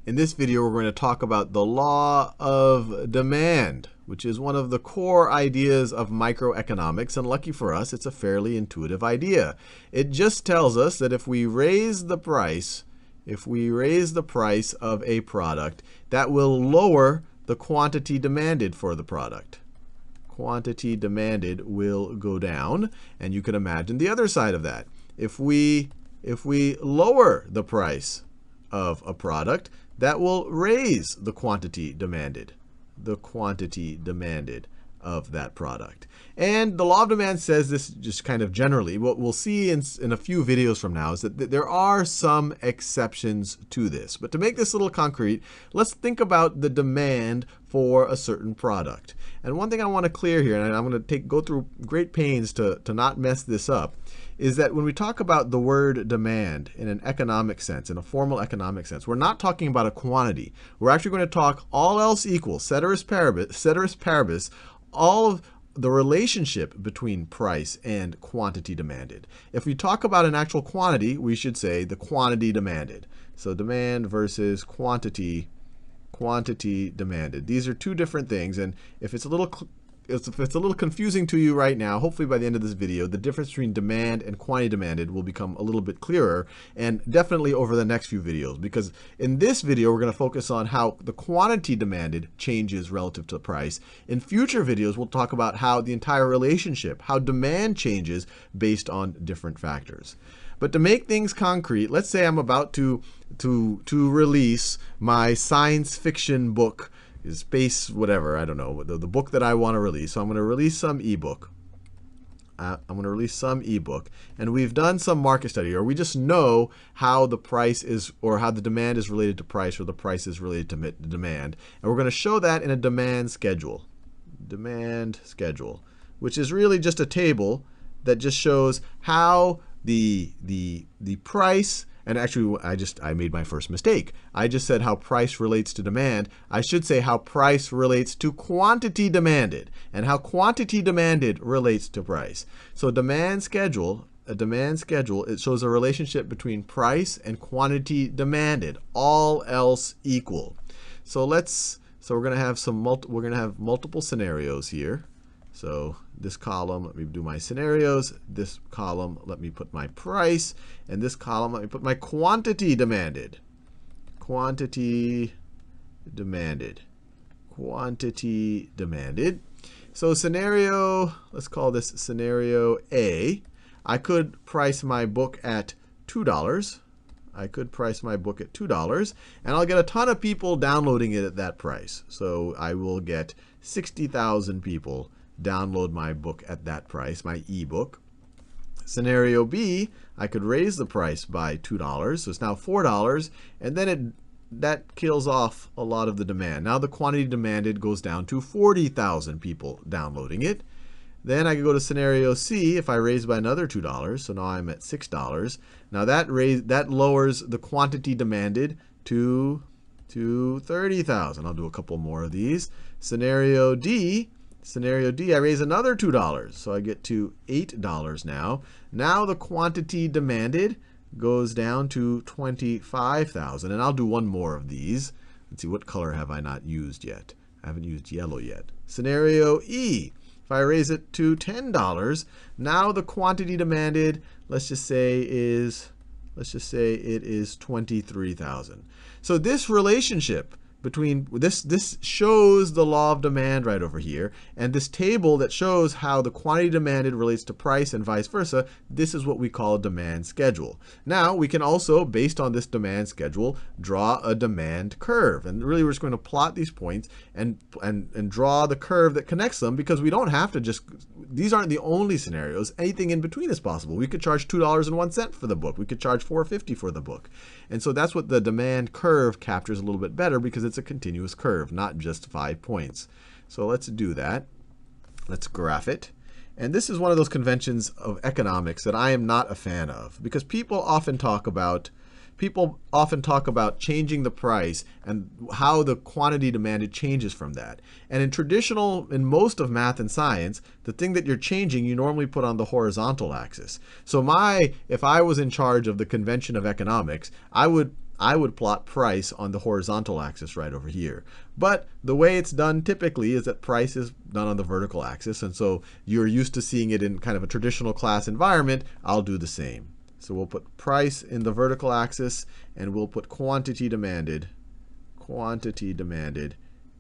In this video, we're going to talk about the law of demand, which is one of the core ideas of microeconomics, and lucky for us, it's a fairly intuitive idea. It just tells us that if we raise the price of a product, that will lower the quantity demanded for the product. Quantity demanded will go down, and you can imagine the other side of that. If we lower the price of a product, that will raise the quantity demanded of that product. And the law of demand says this just kind of generally. What we'll see in a few videos from now is that there are some exceptions to this. But to make this a little concrete, let's think about the demand for a certain product. And one thing I want to clear here, and I'm going to go through great pains to not mess this up, is that when we talk about the word demand in an economic sense, in a formal economic sense, we're not talking about a quantity. We're actually going to talk all else equal, ceteris paribus, all of the relationship between price and quantity demanded. If we talk about an actual quantity, we should say the quantity demanded. So demand versus quantity demanded. These are two different things, and if it's a little confusing to you right now, hopefully by the end of this video, the difference between demand and quantity demanded will become a little bit clearer, and definitely over the next few videos, because in this video, we're going to focus on how the quantity demanded changes relative to the price. In future videos, we'll talk about how the entire relationship, how demand changes based on different factors. But to make things concrete, let's say I'm about to release my science fiction book, space whatever, I don't know, the book that I want to release. So I'm going to release some ebook. And we've done some market study, or we just know how the price is, or how the demand is related to price, or the price is related to demand. And we're going to show that in a demand schedule. Demand schedule, which is really just a table that just shows how the price, and actually I made my first mistake. I just said how price relates to demand. I should say how price relates to quantity demanded, and how quantity demanded relates to price. So a demand schedule, it shows a relationship between price and quantity demanded, all else equal. So we're going to have multiple scenarios here. So this column, let me do my scenarios. This column, let me put my price. And this column, let me put my quantity demanded. Quantity demanded. Quantity demanded. So scenario, let's call this scenario A. I could price my book at $2. And I'll get a ton of people downloading it at that price. So I will get 60,000 people download my book at that price, my ebook. Scenario B, I could raise the price by $2, so it's now $4, and then that kills off a lot of the demand. Now the quantity demanded goes down to 40,000 people downloading it. Then I could go to scenario C. If I raise by another $2, so now I'm at $6. Now that lowers the quantity demanded to 30,000. I'll do a couple more of these. Scenario D, I raise another $2, so I get to $8 now. Now the quantity demanded goes down to 25,000, and I'll do one more of these. Let's see, what color have I not used yet? I haven't used yellow yet. Scenario E, if I raise it to $10, now the quantity demanded, let's just say it is 23,000. So this relationship between this shows the law of demand right over here, and this table that shows how the quantity demanded relates to price and vice versa, this is what we call a demand schedule. Now we can also, based on this demand schedule, draw a demand curve, and really we're just going to plot these points and draw the curve that connects them, because we don't have to just, these aren't the only scenarios. Anything in between is possible. We could charge $2.01 for the book. We could charge $4.50 for the book. And so that's what the demand curve captures a little bit better, because it's a continuous curve, not just 5 points. So let's do that. Let's graph it. And this is one of those conventions of economics that I am not a fan of, because people often talk about changing the price and how the quantity demanded changes from that. And in most of math and science, the thing that you're changing, you normally put on the horizontal axis. So if I was in charge of the convention of economics, I would I would plot price on the horizontal axis right over here. But the way it's done typically is that price is done on the vertical axis. And so you're used to seeing it in kind of a traditional class environment. I'll do the same. So we'll put price in the vertical axis, and we'll put quantity demanded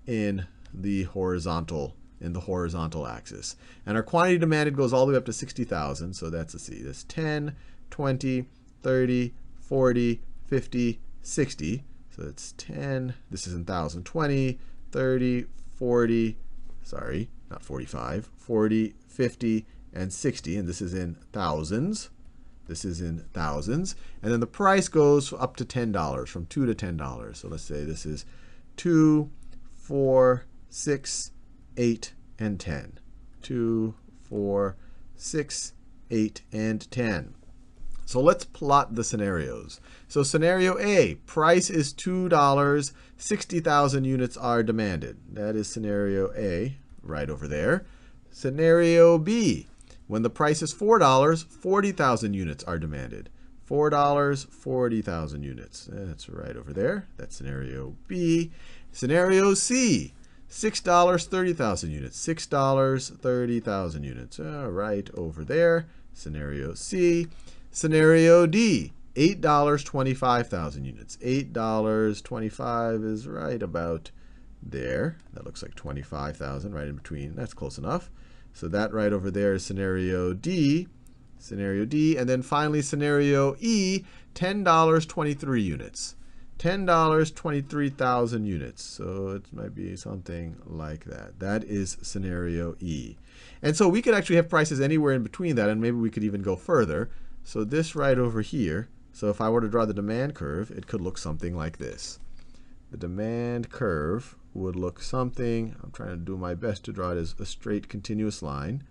in the horizontal axis. And our quantity demanded goes all the way up to 60,000. So that's, let's see, that's 10, 20, 30, 40, 50, 60. So that's 10, this is in 1,000, 20, 30, 40, sorry, not 45, 40, 50, and 60. And this is in thousands. This is in thousands. And then the price goes up to $10, from $2 to $10. So let's say this is 2, 4, 6, 8, and 10. 2, 4, 6, 8, and 10. So let's plot the scenarios. So scenario A, price is $2, 60,000 units are demanded. That is scenario A, right over there. Scenario B, when the price is $4, 40,000 units are demanded. $4, 40,000 units. That's right over there. That's scenario B. Scenario C, $6, 30,000 units. $6, 30,000 units. Right over there. Scenario C. Scenario D, $8, 25,000 units. $8.25 is right about there. That looks like 25,000 right in between. That's close enough. So that right over there is scenario D. Scenario D. And then finally scenario E, $10, 23 units. $10, 23,000 units. So it might be something like that. That is scenario E. And so we could actually have prices anywhere in between that, and maybe we could even go further. So this right over here, so if I were to draw the demand curve, it could look something like this. The demand curve would look something, I'm trying to do my best to draw it as a straight continuous line,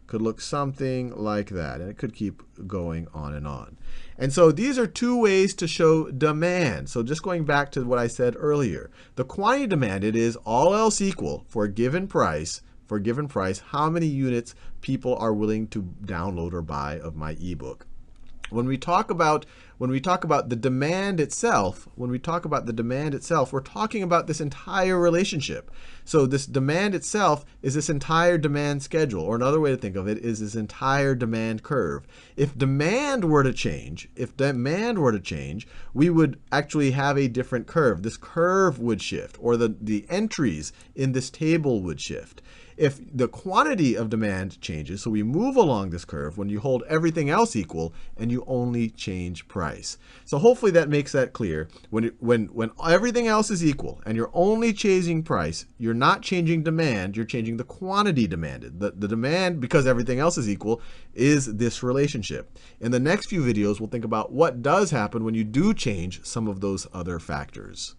could look something like that. And it could keep going on and on. And so these are two ways to show demand. So just going back to what I said earlier, the quantity demanded is all else equal for a given price, how many units people are willing to download or buy of my ebook. When we talk about the demand itself, we're talking about this entire relationship. So this demand itself is this entire demand schedule, or another way to think of it is this entire demand curve. If demand were to change, we would actually have a different curve. This curve would shift, or the entries in this table would shift. If the quantity of demand changes, so we move along this curve when you hold everything else equal and you only change price. So hopefully that makes that clear. When everything else is equal and you're only changing price, you're not changing demand, you're changing the quantity demanded. The demand, because everything else is equal, is this relationship. In the next few videos, we'll think about what does happen when you do change some of those other factors.